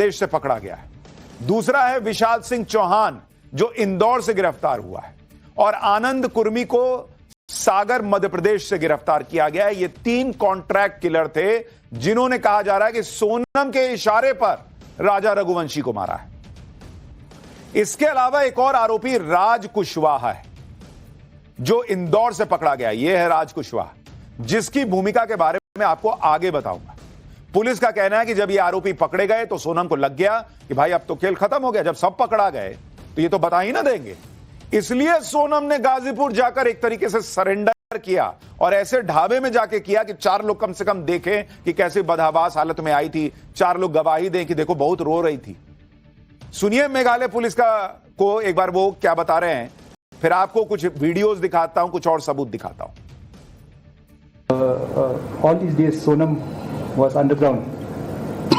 प्रदेश से पकड़ा गया है। दूसरा है विशाल सिंह चौहान जो इंदौर से गिरफ्तार हुआ है, और आनंद कुर्मी को सागर मध्य प्रदेश से गिरफ्तार किया गया है। ये 3 कॉन्ट्रैक्ट किलर थे जिन्होंने कहा जा रहा है कि सोनम के इशारे पर राजा रघुवंशी को मारा है। इसके अलावा एक और आरोपी राज कुशवाहा है जो इंदौर से पकड़ा गया। यह है राज कुशवाहा, जिसकी भूमिका के बारे में आपको आगे बताऊंगा। पुलिस का कहना है कि जब ये आरोपी पकड़े गए तो सोनम को लग गया कि भाई अब तो खेल खत्म हो गया, जब सब पकड़ा गए तो ये तो बता ही ना देंगे। इसलिए सोनम ने गाजीपुर जाकर एक तरीके से सरेंडर किया, और ऐसे ढाबे में जाके किया कि 4 लोग कम से कम देखें कि कैसे बदहवास हालत में आई थी, 4 लोग गवाही दें कि देखो बहुत रो रही थी। सुनिए मेघालय पुलिस को एक बार वो क्या बता रहे हैं, फिर आपको कुछ वीडियोस दिखाता हूं, कुछ और सबूत दिखाता हूं। All these days Sonam was underground.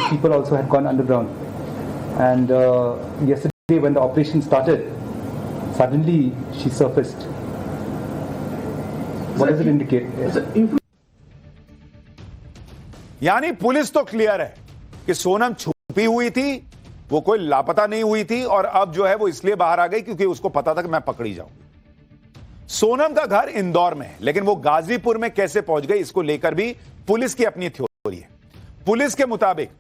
People also had gone underground, and yesterday when the operation started, suddenly she surfaced. What does it indicate? यानी पुलिस तो क्लियर है कि सोनम छुपी हुई थी, वो कोई लापता नहीं हुई थी, और अब जो है वो इसलिए बाहर आ गई क्योंकि उसको पता था कि मैं पकड़ी जाऊंगी। सोनम का घर इंदौर में है, लेकिन वो गाजीपुर में कैसे पहुंच गई, इसको लेकर भी पुलिस की अपनी थ्योरी है। पुलिस के मुताबिक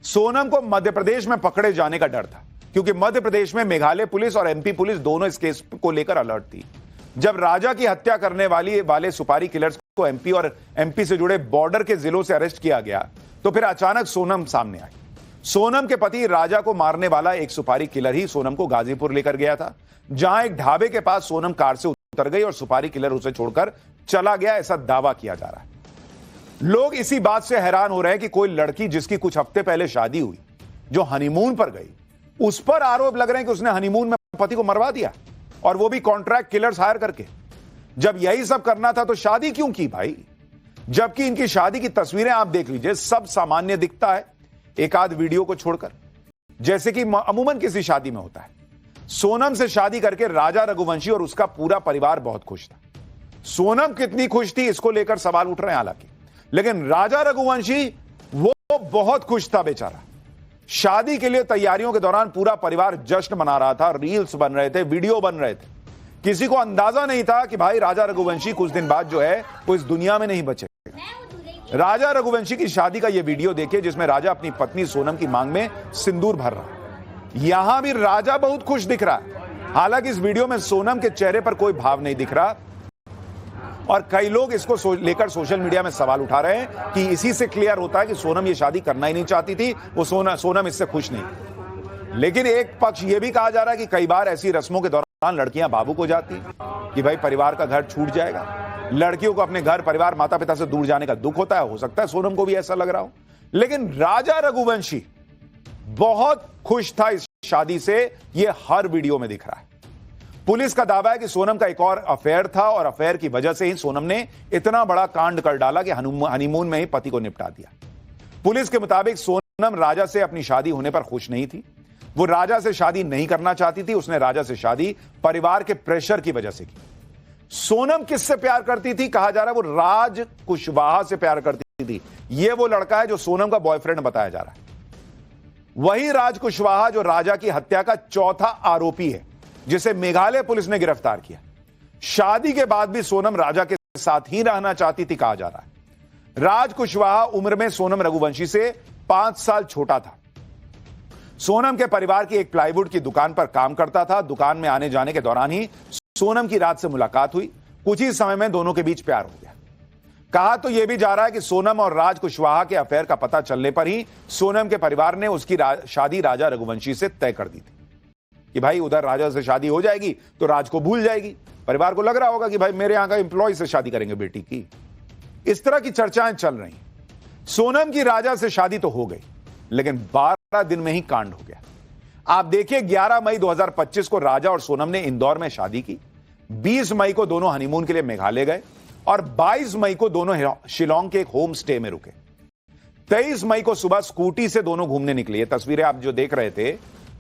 सोनम को मध्य प्रदेश में पकड़े जाने का डर था, क्योंकि मध्य प्रदेश में मेघालय पुलिस और एमपी पुलिस दोनों इस केस को लेकर अलर्ट थी। जब राजा की हत्या करने वाले सुपारी किलर्स को एमपी और एमपी से जुड़े बॉर्डर के जिलों से अरेस्ट किया गया, तो फिर अचानक सोनम सामने आई। सोनम के पति राजा को मारने वाला एक सुपारी किलर ही सोनम को गाजीपुर लेकर गया था, जहां एक ढाबे के पास सोनम कार से उतर गई और सुपारी किलर उसे छोड़कर चला गया, ऐसा दावा किया जा रहा है। लोग इसी बात से हैरान हो रहे हैं कि कोई लड़की जिसकी कुछ हफ्ते पहले शादी हुई, जो हनीमून पर गई, उस पर आरोप लग रहे हैं कि उसने हनीमून में पति को मरवा दिया, और वो भी कॉन्ट्रैक्ट किलर्स हायर करके। जब यही सब करना था तो शादी क्यों की भाई? जबकि इनकी शादी की तस्वीरें आप देख लीजिए, सब सामान्य दिखता है एक आध वीडियो को छोड़कर, जैसे कि अमूमन किसी शादी में होता है। सोनम से शादी करके राजा रघुवंशी और उसका पूरा परिवार बहुत खुश था। सोनम कितनी खुश थी इसको लेकर सवाल उठ रहे हैं हालांकि, लेकिन राजा रघुवंशी वो बहुत खुश था बेचारा। शादी के लिए तैयारियों के दौरान पूरा परिवार जश्न मना रहा था, रील्स बन रहे थे, वीडियो बन रहे थे। किसी को अंदाजा नहीं था कि भाई राजा रघुवंशी कुछ दिन बाद जो है वो इस दुनिया में नहीं बचेगा। राजा रघुवंशी की शादी का यह वीडियो देखिए, जिसमें राजा अपनी पत्नी सोनम की मांग में सिंदूर भर रहा है। यहां भी राजा बहुत खुश दिख रहा है, हालांकि इस वीडियो में सोनम के चेहरे पर कोई भाव नहीं दिख रहा, और कई लोग इसको लेकर सोशल मीडिया में सवाल उठा रहे हैं कि इसी से क्लियर होता है कि सोनम ये शादी करना ही नहीं चाहती थी, वो सोनम इससे खुश नहीं। लेकिन एक पक्ष यह भी कहा जा रहा है कि कई बार ऐसी रस्मों के दौरान लड़कियां भावुक हो जाती कि भाई परिवार का घर छूट जाएगा, लड़कियों को अपने घर परिवार माता पिता से दूर जाने का दुख होता है। हो सकता है सोनम को भी ऐसा लग रहा हो, लेकिन राजा रघुवंशी बहुत खुश था इस शादी से, यह हर वीडियो में दिख रहा है। पुलिस का दावा है कि सोनम का एक और अफेयर था, और अफेयर की वजह से ही सोनम ने इतना बड़ा कांड कर डाला कि हनीमून में ही पति को निपटा दिया। पुलिस के मुताबिक सोनम राजा से अपनी शादी होने पर खुश नहीं थी, वो राजा से शादी नहीं करना चाहती थी। उसने राजा से शादी परिवार के प्रेशर की वजह से की। सोनम किससे प्यार करती थी? कहा जा रहा है वो राज कुशवाहा से प्यार करती थी। ये वो लड़का है जो सोनम का बॉयफ्रेंड बताया जा रहा है। वही राज कुशवाहा जो राजा की हत्या का चौथा आरोपी है, जिसे मेघालय पुलिस ने गिरफ्तार किया। शादी के बाद भी सोनम राजा के साथ ही रहना चाहती थी, कहा जा रहा है। राज कुशवाहा उम्र में सोनम रघुवंशी से 5 साल छोटा था। सोनम के परिवार की एक प्लाईवुड की दुकान पर काम करता था। दुकान में आने जाने के दौरान ही सोनम की रात से मुलाकात हुई। कुछ ही समय में दोनों के बीच प्यार हो गया। कहा तो यह भी जा रहा है कि सोनम और राज कुशवाहा के अफेयर का पता चलने पर ही सोनम के परिवार ने उसकी शादी राजा रघुवंशी से तय कर दी थी कि भाई उधर राजा से शादी हो जाएगी तो राज को भूल जाएगी। परिवार को लग रहा होगा कि भाई मेरे यहां का एम्प्लॉय से शादी करेंगे बेटी की। इस तरह की चर्चाएं चल रही। सोनम की राजा से शादी तो हो गई, लेकिन 12 दिन में ही कांड हो गया। आप देखिए, 11 मई 2025 को राजा और सोनम ने इंदौर में शादी की। 20 मई को दोनों हनीमून के लिए मेघालय गए, और 22 मई को दोनों शिलोंग के एक होम स्टे में रुके। 23 मई को सुबह स्कूटी से दोनों घूमने निकले। ये तस्वीरें आप जो देख रहे थे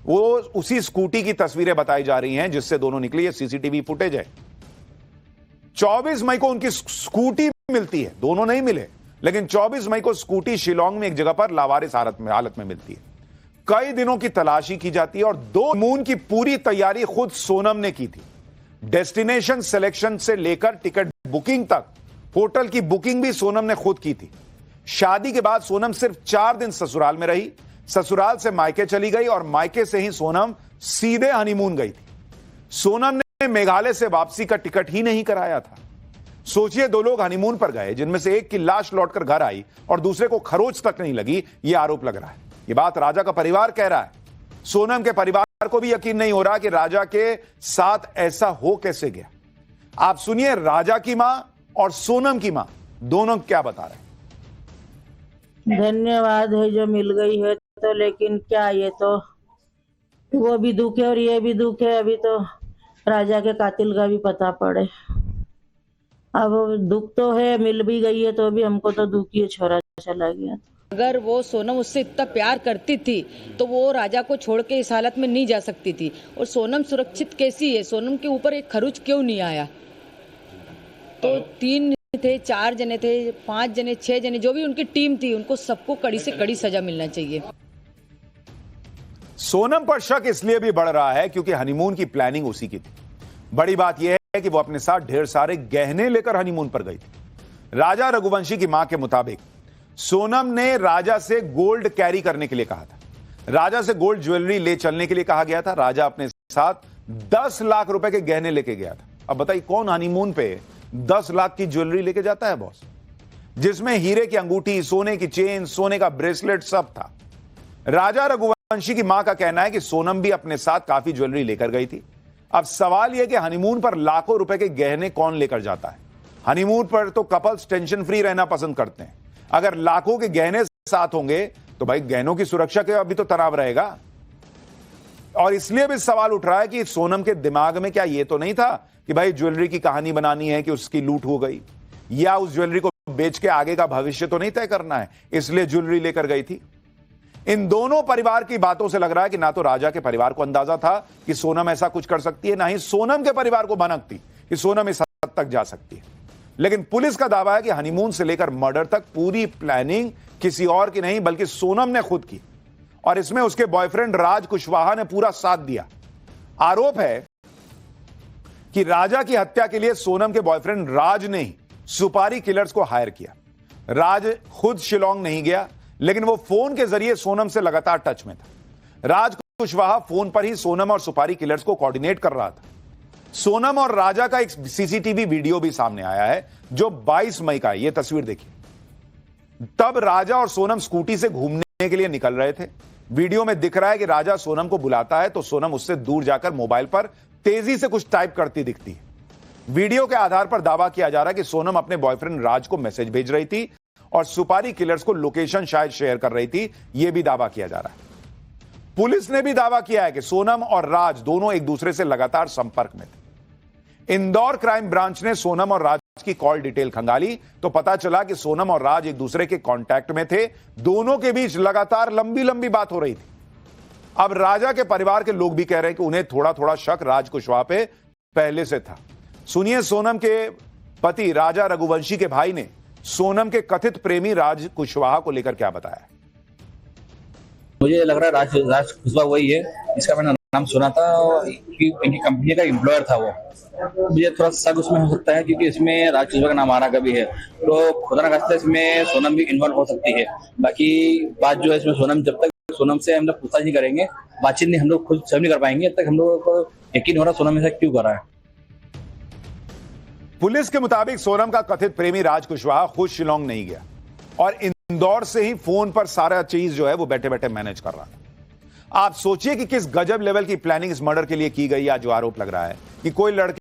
वो उसी स्कूटी की तस्वीरें बताई जा रही हैं जिससे दोनों निकले। ये सीसीटीवी फुटेज है। 24 मई को उनकी स्कूटी मिलती है, दोनों नहीं मिले, लेकिन 24 मई को स्कूटी शिलोंग में एक जगह पर लावारिस हालत में मिलती है। कई दिनों की तलाशी की जाती है और 2 हनीमून की पूरी तैयारी खुद सोनम ने की थी। डेस्टिनेशन सिलेक्शन से लेकर टिकट बुकिंग तक, होटल की बुकिंग भी सोनम ने खुद की थी। शादी के बाद सोनम सिर्फ 4 दिन ससुराल में रही। ससुराल से मायके चली गई और मायके से ही सोनम सीधे हनीमून गई थी। सोनम ने मेघालय से वापसी का टिकट ही नहीं कराया था। सोचिए, 2 लोग हनीमून पर गए, जिनमें से एक की लाश लौटकर घर आई और दूसरे को खरोच तक नहीं लगी, यह आरोप लग रहा है। यह बात राजा का परिवार कह रहा है। सोनम के परिवार को भी यकीन नहीं हो रहा कि राजा के साथ ऐसा हो कैसे गया। आप सुनिए राजा की मां और सोनम की मां दोनों क्या बता रहे हैं। धन्यवाद है जो मिल गई है तो, लेकिन क्या ये तो वो भी दुख है और ये भी दुख है। अभी तो राजा के कातिल का भी पता पड़े। अब दुख तो है, मिल भी गई है तो भी हमको तो दुख ही है, छोरा चला गया। अगर वो सोनम उससे इतना प्यार करती थी तो वो राजा को छोड़ के इस हालत में नहीं जा सकती थी। और सोनम सुरक्षित कैसी है? सोनम के ऊपर एक खरोच क्यों नहीं आया? तो 3 थे, 4 जने थे, 5 जने, 6 जने, जो भी उनकी टीम थी, उनको सबको कड़ी से कड़ी सजा मिलना चाहिए। सोनम पर शक इसलिए भी बढ़ रहा है क्योंकि हनीमून की प्लानिंग उसी की थी। बड़ी बात यह है कि वो अपने साथ ढेर सारे गहने लेकर हनीमून पर गई थी। राजा रघुवंशी की मां के मुताबिक सोनम ने राजा से गोल्ड कैरी करने के लिए कहा था। राजा से गोल्ड ज्वेलरी ले चलने के लिए कहा गया था। राजा अपने साथ 10 लाख रुपए के गहने लेके गया था। अब बताइए, कौन हनीमून पे 10 लाख की ज्वेलरी लेके जाता है बॉस, जिसमें हीरे की अंगूठी, सोने की चेन, सोने का ब्रेसलेट सब था। राजा रघुवंशी की मां का कहना है कि सोनम भी अपने साथ काफी ज्वेलरी लेकर गई थी। अब सवाल यह कि हनीमून पर लाखों रुपए के गहने कौन लेकर जाता है? हनीमून पर तो कपल्स टेंशन फ्री रहना पसंद करते हैं। अगर लाखों के गहने साथ होंगे तो भाई गहनों की सुरक्षा के अभी तो तनाव रहेगा। और इसलिए भी सवाल उठ रहा है कि सोनम के दिमाग में क्या ये तो नहीं था कि भाई ज्वेलरी की कहानी बनानी है कि उसकी लूट हो गई, या उस ज्वेलरी को बेच के आगे का भविष्य तो नहीं तय करना है, इसलिए ज्वेलरी लेकर गई थी। इन दोनों परिवार की बातों से लग रहा है कि ना तो राजा के परिवार को अंदाजा था कि सोनम ऐसा कुछ कर सकती है, ना ही सोनम के परिवार को भनक थी कि सोनम इस हद तक जा सकती है। लेकिन पुलिस का दावा है कि हनीमून से लेकर मर्डर तक पूरी प्लानिंग किसी और की नहीं बल्कि सोनम ने खुद की, और इसमें उसके बॉयफ्रेंड राज कुशवाहा ने पूरा साथ दिया। आरोप है कि राजा की हत्या के लिए सोनम के बॉयफ्रेंड राज ने ही सुपारी किलर्स को हायर किया। राज खुद शिलोंग नहीं गया, लेकिन वो फोन के जरिए सोनम से लगातार टच में था। राज कुशवाहा फोन पर ही सोनम और सुपारी किलर्स को कोऑर्डिनेट कर रहा था। सोनम और राजा का एक सीसीटीवी वीडियो भी सामने आया है जो 22 मई का है। यह तस्वीर देखिए। तब राजा और सोनम स्कूटी से घूमने के लिए निकल रहे थे। वीडियो में दिख रहा है कि राजा सोनम को बुलाता है तो सोनम उससे दूर जाकर मोबाइल पर तेजी से कुछ टाइप करती दिखती है। वीडियो के आधार पर दावा किया जा रहा है कि सोनम अपने बॉयफ्रेंड राज को मैसेज भेज रही थी और सुपारी किलर्स को लोकेशन शायद शेयर कर रही थी। यह भी दावा किया जा रहा है। पुलिस ने भी दावा किया है कि सोनम और राज दोनों एक दूसरे से लगातार संपर्क में थे। इंदौर क्राइम ब्रांच ने सोनम और राज की कॉल डिटेल खंगाली तो पता चला कि सोनम और राज एक दूसरे के कांटेक्ट में थे। दोनों के बीच लगातार लंबी लंबी बात हो रही थी। अब राजा के परिवार के लोग भी कह रहे हैं कि उन्हें थोड़ा थोड़ा शक राज कुशवाहा पे पहले से था। सुनिए सोनम के पति राजा रघुवंशी के भाई ने सोनम के कथित प्रेमी राज कुशवाहा को लेकर क्या बताया। मुझे लग रहा है राज कुशवाहा वही है जिसका मैंने नाम सुना था कि इनकी कंपनी का एम्प्लॉयर था वो। मुझे थोड़ा शक उसमें हो सकता है क्योंकि इसमें राज कुशवाहा का नाम आ रहा कभी है, तो खुदा न खास्ता इसमें सोनम भी इन्वॉल्व हो सकती है। बाकी बात जो है इसमें सोनम, जब तक सोनम से हम लोग पूछताछ नहीं करेंगे, बातचीत नहीं हम लोग खुद समझ नहीं कर पाएंगे, तब तक हम लोगों को यकीन हो रहा सोनम ऐसा क्यों कर रहा है। पुलिस के मुताबिक सोनम का कथित प्रेमी राज कुशवाहा खुद शिलोंग नहीं गया और इंदौर से ही फोन पर सारा चीज जो है वो बैठे बैठे मैनेज कर रहा था। आप सोचिए कि किस गजब लेवल की प्लानिंग इस मर्डर के लिए की गई या जो आरोप लग रहा है कि कोई लड़के